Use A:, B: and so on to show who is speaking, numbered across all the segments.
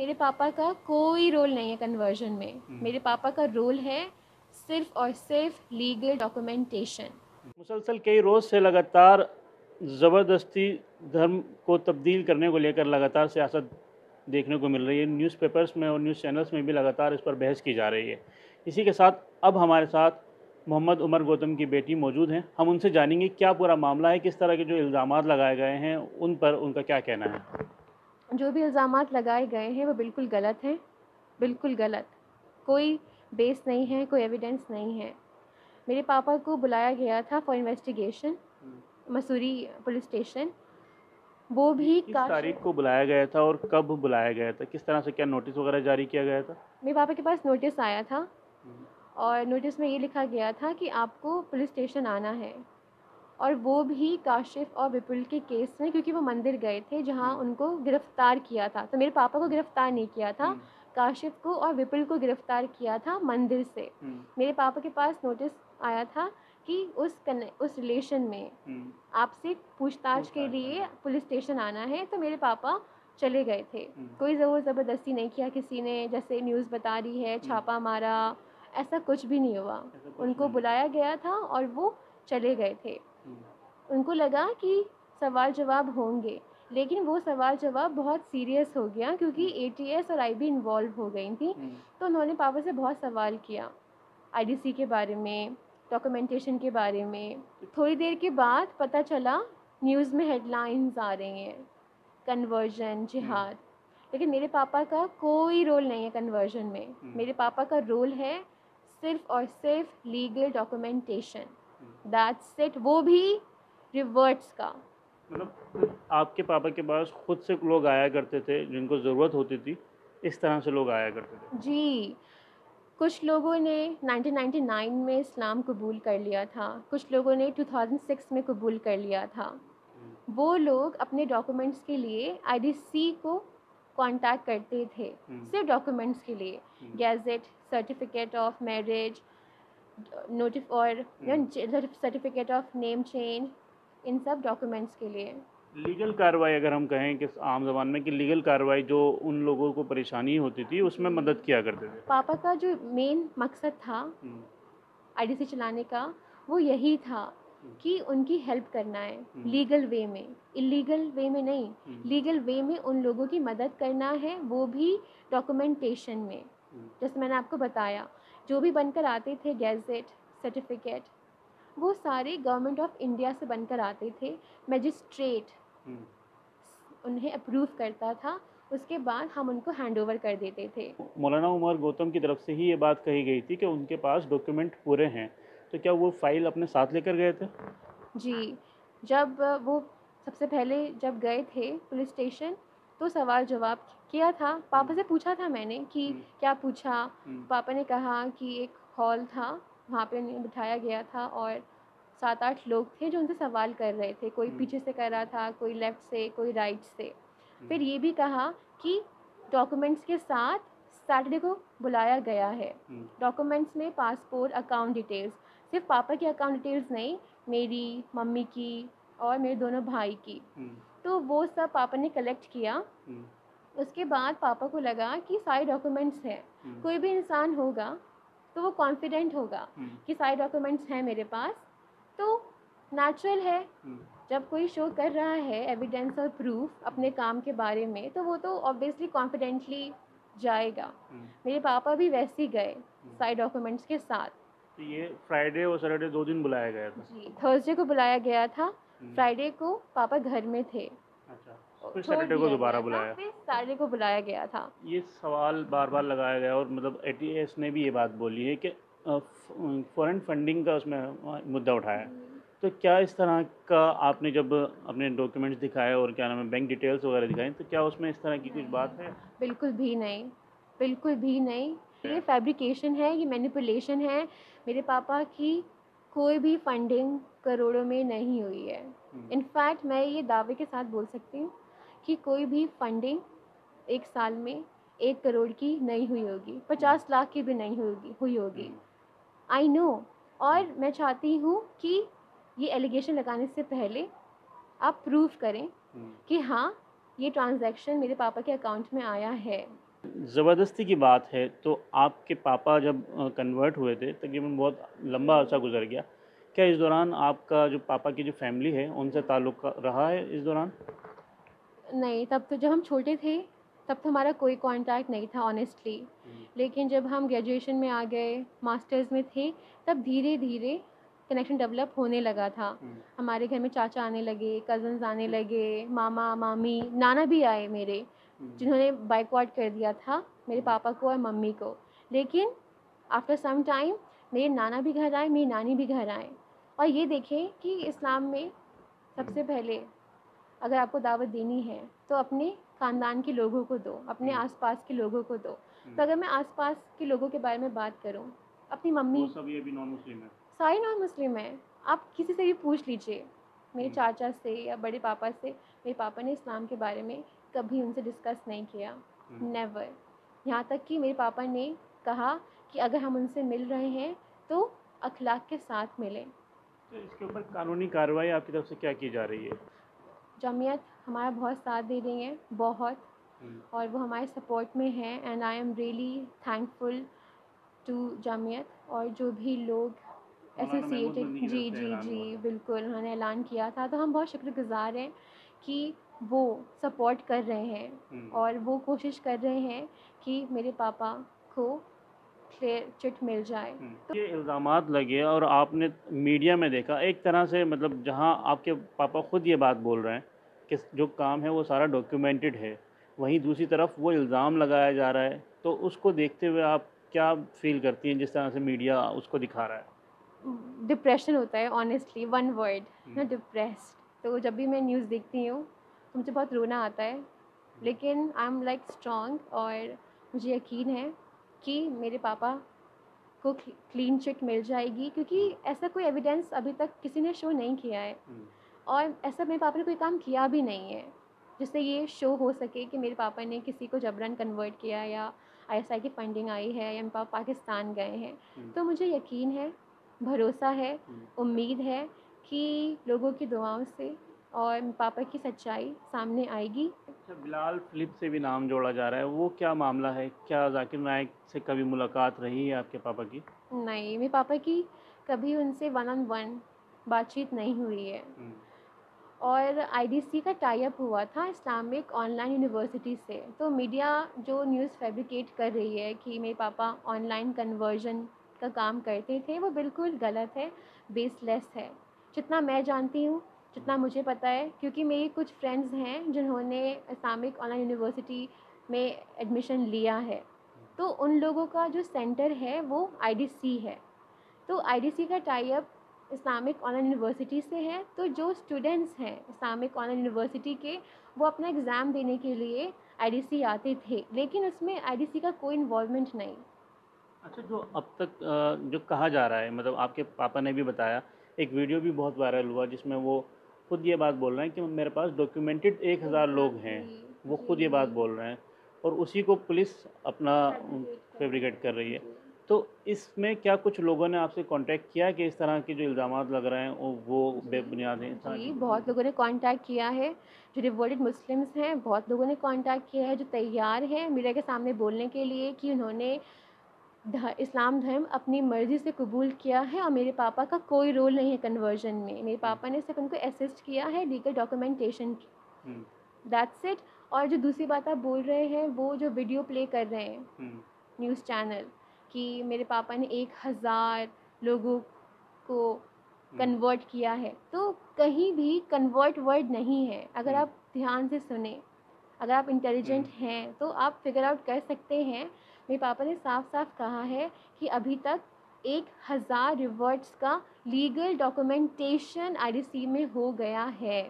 A: मेरे पापा का कोई रोल नहीं है कन्वर्जन में। मेरे पापा का रोल है सिर्फ और सिर्फ लीगल डॉक्यूमेंटेशन।
B: मुसलसल कई रोज़ से लगातार ज़बरदस्ती धर्म को तब्दील करने को लेकर लगातार सियासत देखने को मिल रही है। न्यूज़पेपर्स में और न्यूज़ चैनल्स में भी लगातार इस पर बहस की जा रही है। इसी के साथ अब हमारे साथ मोहम्मद उमर गौतम की बेटी मौजूद हैं। हम उनसे जानेंगे क्या पूरा मामला है, किस तरह के जो इल्ज़ामात लगाए गए हैं उन पर उनका क्या कहना है।
A: जो भी इल्ज़ामात लगाए गए हैं वो बिल्कुल गलत हैं, बिल्कुल गलत। कोई बेस नहीं है, कोई एविडेंस नहीं है। मेरे पापा को बुलाया गया था for investigation Mussoorie police station. वो भी
B: किस
A: काश
B: तारीख को बुलाया गया था और कब बुलाया गया था, किस तरह से, क्या नोटिस वगैरह जारी किया गया था?
A: मेरे पापा के पास नोटिस आया था और नोटिस में ये लिखा गया था कि आपको पुलिस स्टेशन आना है, और वो भी काशिफ और विपुल के केस में, क्योंकि वो मंदिर गए थे जहाँ उनको गिरफ्तार किया था। तो मेरे पापा को गिरफ्तार नहीं किया था, काशिफ को और विपुल को गिरफ्तार किया था मंदिर से। मेरे पापा के पास नोटिस आया था कि उस रिलेशन में आपसे पूछताछ के लिए पुलिस स्टेशन आना है। तो मेरे पापा चले गए थे। कोई ज़ोर ज़बरदस्ती नहीं किया किसी ने, जैसे न्यूज़ बता रही है, छापा मारा, ऐसा कुछ भी नहीं हुआ। उनको बुलाया गया था और वो चले गए थे। उनको लगा कि सवाल जवाब होंगे, लेकिन वो सवाल जवाब बहुत सीरियस हो गया क्योंकि एटीएस और आईबी इन्वॉल्व हो गई थी। तो उन्होंने पापा से बहुत सवाल किया आईडीसी के बारे में, डॉक्यूमेंटेशन के बारे में। थोड़ी देर के बाद पता चला, न्यूज़ में हेडलाइंस आ रही हैं कन्वर्जन, जिहाद। लेकिन मेरे पापा का कोई रोल नहीं है कन्वर्जन में। मेरे पापा का रोल है सिर्फ और सिर्फ लीगल डॉक्यूमेंटेशन, दैट्स इट। वो भी रिवर्ट्स का।
B: मतलब आपके पापा के पास खुद से लोग आया करते थे जिनको ज़रूरत होती थी, इस तरह से लोग आया करते थे?
A: जी, कुछ लोगों ने 1999 में इस्लाम कबूल कर लिया था, कुछ लोगों ने 2006 में कबूल कर लिया था। वो लोग अपने डॉक्यूमेंट्स के लिए आईडीसी को कांटेक्ट करते थे, सिर्फ डॉक्यूमेंट्स के लिए, गैजेट, सर्टिफिकेट ऑफ मैरिज, और सर्टिफिकेट ऑफ नेम चेंज, इन सब डॉक्यूमेंट्स के लिए।
B: लीगल कार्रवाई, अगर हम कहें कि आम ज़बान में, कि लीगल कार्रवाई जो उन लोगों को परेशानी होती थी उसमें मदद किया करते थे।
A: पापा का जो मेन मकसद था आईडीसी चलाने का, वो यही था कि उनकी हेल्प करना है लीगल वे में, इलीगल वे में नहीं। लीगल वे में उन लोगों की मदद करना है, वो भी डॉक्यूमेंटेशन में। जैसे मैंने आपको बताया, जो भी बनकर आते थे गैजेट, सर्टिफिकेट, वो सारे गवर्नमेंट ऑफ इंडिया से बनकर आते थे। मजिस्ट्रेट उन्हें अप्रूव करता था, उसके बाद हम उनको हैंड ओवर कर देते थे।
B: मौलाना उमर गौतम की तरफ से ही ये बात कही गई थी कि उनके पास डॉक्यूमेंट पूरे हैं, तो क्या वो फाइल अपने साथ लेकर गए थे?
A: जी, जब वो सबसे पहले जब गए थे पुलिस स्टेशन, तो सवाल जवाब किया था। पापा से पूछा था मैंने कि क्या पूछा। पापा ने कहा कि एक हॉल था, वहाँ पे उन्हें बिठाया गया था और 7-8 लोग थे जो उनसे सवाल कर रहे थे। कोई पीछे से कर रहा था, कोई लेफ़्ट से, कोई राइट से। फिर ये भी कहा कि डॉक्यूमेंट्स के साथ सैटरडे को बुलाया गया है। डॉक्यूमेंट्स में पासपोर्ट, अकाउंट डिटेल्स, सिर्फ पापा की अकाउंट डिटेल्स नहीं, मेरी, मम्मी की और मेरे दोनों भाई की। तो वो सब पापा ने कलेक्ट किया। उसके बाद पापा को लगा कि सारे डॉक्यूमेंट्स हैं। कोई भी इंसान होगा तो वो कॉन्फिडेंट होगा कि सारे डॉक्यूमेंट्स हैं मेरे पास, तो नेचुरल है जब कोई शो कर रहा है एविडेंस और प्रूफ अपने काम के बारे में, तो वो तो ऑब्वियसली कॉन्फिडेंटली जाएगा। मेरे पापा भी वैसे ही गए सारे डॉक्यूमेंट्स के साथ।
B: तो ये फ्राइडे और सैटरडे 2 दिन बुलाया गया था?
A: जी, थर्सडे को बुलाया गया था, फ्राइडे को पापा घर में थे।
B: अच्छा, फिर
A: छोड़
B: सैटरडे को
A: दिया
B: दोबारा
A: गया था,
B: बुलाया।
A: फिर सैटरडे को बुलाया गया था।
B: ये सवाल बार बार लगाया गया और मतलब एटीएस ने भी ये बात बोली है कि फॉरेन फंडिंग का उसमें मुद्दा उठाया। तो क्या इस तरह का आपने जब अपने डॉक्यूमेंट्स दिखाए और क्या नाम है बैंक डिटेल्स वगैरह दिखाई, तो क्या उसमें इस तरह की कुछ बात है?
A: बिल्कुल भी नहीं, बिल्कुल भी नहीं। ये फैब्रिकेशन है, ये मैनिपुलेशन है। मेरे पापा की कोई भी फंडिंग करोड़ों में नहीं हुई है। इनफैक्ट मैं ये दावे के साथ बोल सकती हूँ कि कोई भी फंडिंग एक साल में 1 करोड़ की नहीं हुई होगी, 50 लाख की भी नहीं हुई होगी। I know. और मैं चाहती हूँ कि ये एलिगेशन लगाने से पहले आप प्रूव करें कि हाँ, ये ट्रांजैक्शन मेरे पापा के अकाउंट में आया है।
B: ज़बरदस्ती की बात है तो आपके पापा जब कन्वर्ट हुए थे तकरीबन बहुत लंबा अर्सा गुजर गया, क्या इस दौरान आपका जो पापा की जो फैमिली है उनसे ताल्लुक़ रहा है इस दौरान?
A: नहीं, तब तो जब हम छोटे थे, तब तो हमारा कोई कॉन्टैक्ट नहीं था ऑनेस्टली। लेकिन जब हम ग्रेजुएशन में आ गए, मास्टर्स में थे, तब धीरे-धीरे कनेक्शन डेवलप होने लगा था। हमारे घर में चाचा आने लगे, कज़िन्स आने लगे, मामा, मामी, नाना भी आए मेरे, जिन्होंने बैकवर्ड कर दिया था मेरे पापा को और मम्मी को। लेकिन आफ्टर सम टाइम मेरे नाना भी घर आए, मेरी नानी भी घर आए। और ये देखें कि इस्लाम में सबसे पहले अगर आपको दावत देनी है तो अपने ख़ानदान के लोगों को दो, अपने आसपास के लोगों को दो। तो अगर मैं आसपास के लोगों के बारे में बात करूं, अपनी मम्मी,
B: वो सब ये भी नॉन मुस्लिम है?
A: सारे नॉन मुस्लिम हैं। आप किसी से भी पूछ लीजिए, मेरे चाचा से या बड़े पापा से, मेरे पापा ने इस्लाम के बारे में कभी उनसे डिस्कस नहीं किया, नेवर। यहाँ तक कि मेरे पापा ने कहा कि अगर हम उनसे मिल रहे हैं तो अखलाक के साथ मिलें।
B: तो इसके ऊपर कानूनी कार्रवाई आपकी तरफ से क्या की जा रही है?
A: जमीयत हमारा बहुत साथ दे रही है, बहुत, और वो हमारे सपोर्ट में है। And I am really thankful to Jamiat और जो भी लोग एसोसिएटेड। जी जी जी, बिल्कुल, उन्होंने ऐलान किया था तो हम बहुत शुक्रगुज़ार हैं कि वो सपोर्ट कर रहे हैं और वो कोशिश कर रहे हैं कि मेरे पापा को क्लियर चिट मिल जाए। तो
B: ये इल्ज़ामात लगे और आपने मीडिया में देखा एक तरह से, मतलब जहां आपके पापा खुद ये बात बोल रहे हैं कि जो काम है वो सारा डॉक्यूमेंटेड है, वहीं दूसरी तरफ वो इल्ज़ाम लगाया जा रहा है, तो उसको देखते हुए आप क्या फ़ील करती हैं जिस तरह से मीडिया उसको दिखा रहा है?
A: डिप्रेशन होता है ऑनेस्टली, वन वर्ड ना, डिप्रेस्ड। तो जब भी मैं न्यूज़ देखती हूँ तो मुझे बहुत रोना आता है, लेकिन आई एम लाइक स्ट्रॉन्ग और मुझे यकीन है कि मेरे पापा को क्लीन चिट मिल जाएगी, क्योंकि ऐसा कोई एविडेंस अभी तक किसी ने शो नहीं किया है और ऐसा मेरे पापा ने कोई काम किया भी नहीं है जिससे ये शो हो सके कि मेरे पापा ने किसी को जबरन कन्वर्ट किया या आईएसआई की फंडिंग आई है या मेरे पापा पाकिस्तान गए हैं। तो मुझे यकीन है, भरोसा है, उम्मीद है कि लोगों की दुआओं से और मेरे पापा की सच्चाई सामने आएगी।
B: अच्छा, बिलाल फ़िलिप से भी नाम जोड़ा जा रहा है, वो क्या मामला है? क्या ज़ाकिर नाइक से कभी मुलाकात रही है आपके पापा की?
A: नहीं, मेरे पापा की कभी उनसे वन ऑन वन बातचीत नहीं हुई है। और आईडीसी का टाई अप हुआ था इस्लामिक ऑनलाइन यूनिवर्सिटी से। तो मीडिया जो न्यूज़ फैब्रिकेट कर रही है कि मेरे पापा ऑनलाइन कन्वर्जन का काम करते थे, वो बिल्कुल गलत है, बेसलेस है। जितना मैं जानती हूँ, जितना मुझे पता है, क्योंकि मेरी कुछ फ्रेंड्स हैं जिन्होंने इस्लामिक ऑनलाइन यूनिवर्सिटी में एडमिशन लिया है, तो उन लोगों का जो सेंटर है वो आईडीसी है। तो आईडीसी का tie up Islamic online university से है। तो जो स्टूडेंट्स हैं इस्लामिक ऑनलाइन यूनिवर्सिटी के, वो अपना एग्ज़ाम देने के लिए आईडीसी आते थे, लेकिन उसमें आईडीसी का कोई इन्वॉल्वमेंट नहीं।
B: अच्छा, जो अब तक जो कहा जा रहा है, मतलब आपके पापा ने भी बताया, एक वीडियो भी बहुत वायरल हुआ जिसमें वो खुद ये बात बोल रहे हैं कि मेरे पास डॉक्यूमेंटेड 1000 लोग हैं, वो खुद ये बात बोल रहे हैं और उसी को पुलिस अपना फैब्रिकेट कर रही है। तो इसमें क्या कुछ लोगों ने आपसे कांटेक्ट किया कि इस तरह के जो इल्ज़ामात लग रहे हैं वो बेबुनियाद हैं?
A: जी, बहुत लोगों ने कांटेक्ट किया है, जो डिवोटेड मुस्लिम्स हैं, बहुत लोगों ने कांटेक्ट किया है, जो तैयार हैं मीडिया के सामने बोलने के लिए कि उन्होंने इस्लाम धर्म अपनी मर्ज़ी से कबूल किया है और मेरे पापा का कोई रोल नहीं है कन्वर्जन में। मेरे पापा ने सिर्फ उनको असिस्ट किया है लीगल डॉक्यूमेंटेशन, दैट्स इट। और जो दूसरी बात आप बोल रहे हैं, वो जो वीडियो प्ले कर रहे हैं न्यूज़ चैनल कि मेरे पापा ने 1000 लोगों को कन्वर्ट किया है, तो कहीं भी कन्वर्ट वर्ड नहीं है। अगर आप ध्यान से सुने, अगर आप इंटेलिजेंट हैं तो आप फिगर आउट कर सकते हैं। मेरे पापा ने साफ साफ कहा है कि अभी तक 1000 रिवर्ट्स का लीगल डॉक्यूमेंटेशन आईडीसी में हो गया है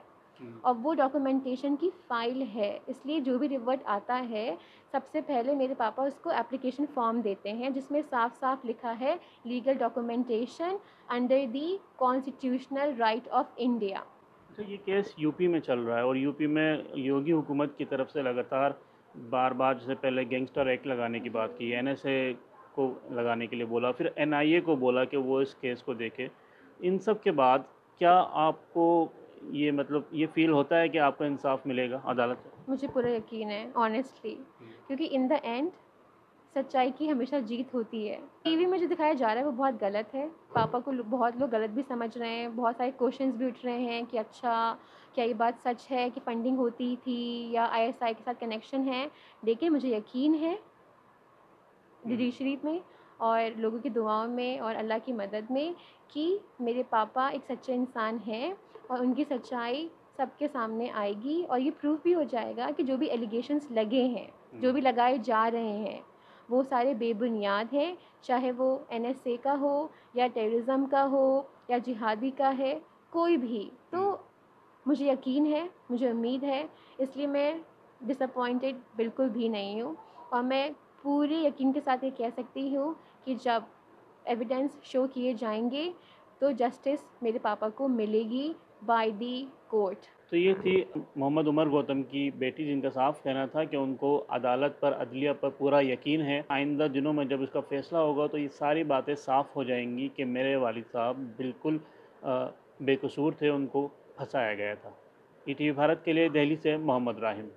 A: और वो डॉक्यूमेंटेशन की फ़ाइल है। इसलिए जो भी रिवर्ट आता है, सबसे पहले मेरे पापा उसको एप्लीकेशन फॉर्म देते हैं जिसमें साफ साफ लिखा है legal documentation under the constitutional right of India.
B: तो ये केस यूपी में चल रहा है और यूपी में योगी हुकूमत की तरफ से लगातार बार बार, जैसे पहले गैंगस्टर एक्ट लगाने की बात की, एनएसए को लगाने के लिए बोला, फिर एनआईए को बोला कि वो इस केस को देखे। इन सब के बाद क्या आपको ये, मतलब ये फ़ील होता है कि आपको इंसाफ मिलेगा अदालत से?
A: मुझे पूरा यकीन है ऑनेस्टली, क्योंकि इन द एंड सच्चाई की हमेशा जीत होती है। टीवी में जो दिखाया जा रहा है वो बहुत गलत है। पापा को बहुत लोग गलत भी समझ रहे हैं, बहुत सारे क्वेश्चंस भी उठ रहे हैं कि अच्छा क्या ये बात सच है कि फंडिंग होती थी या आईएसआई के साथ कनेक्शन है। लेकिन मुझे यकीन है जुडिशरी में और लोगों की दुआओं में और अल्लाह की मदद में कि मेरे पापा एक सच्चे इंसान हैं और उनकी सच्चाई सबके सामने आएगी और ये प्रूव भी हो जाएगा कि जो भी एलिगेशंस लगे हैं, जो भी लगाए जा रहे हैं, वो सारे बेबुनियाद हैं। चाहे वो एनएसए का हो या टेररिज्म का हो या जिहादी का है, कोई भी। तो मुझे यकीन है, मुझे उम्मीद है, इसलिए मैं डिसअपॉइंटेड बिल्कुल भी नहीं हूँ। और मैं पूरे यकीन के साथ ये कह सकती हूँ कि जब एविडेंस शो किए जाएंगे तो जस्टिस मेरे पापा को मिलेगी बाय दी कोर्ट।
B: तो ये थी मोहम्मद उमर गौतम की बेटी, जिनका साफ कहना था कि उनको अदालत पर, अदलिया पर पूरा यकीन है। आइंदा दिनों में जब इसका फैसला होगा तो ये सारी बातें साफ़ हो जाएंगी कि मेरे वालिद साहब बिल्कुल बेकसूर थे, उनको फंसाया गया था। ईटीवी भारत के लिए दिल्ली से मोहम्मद राहिम।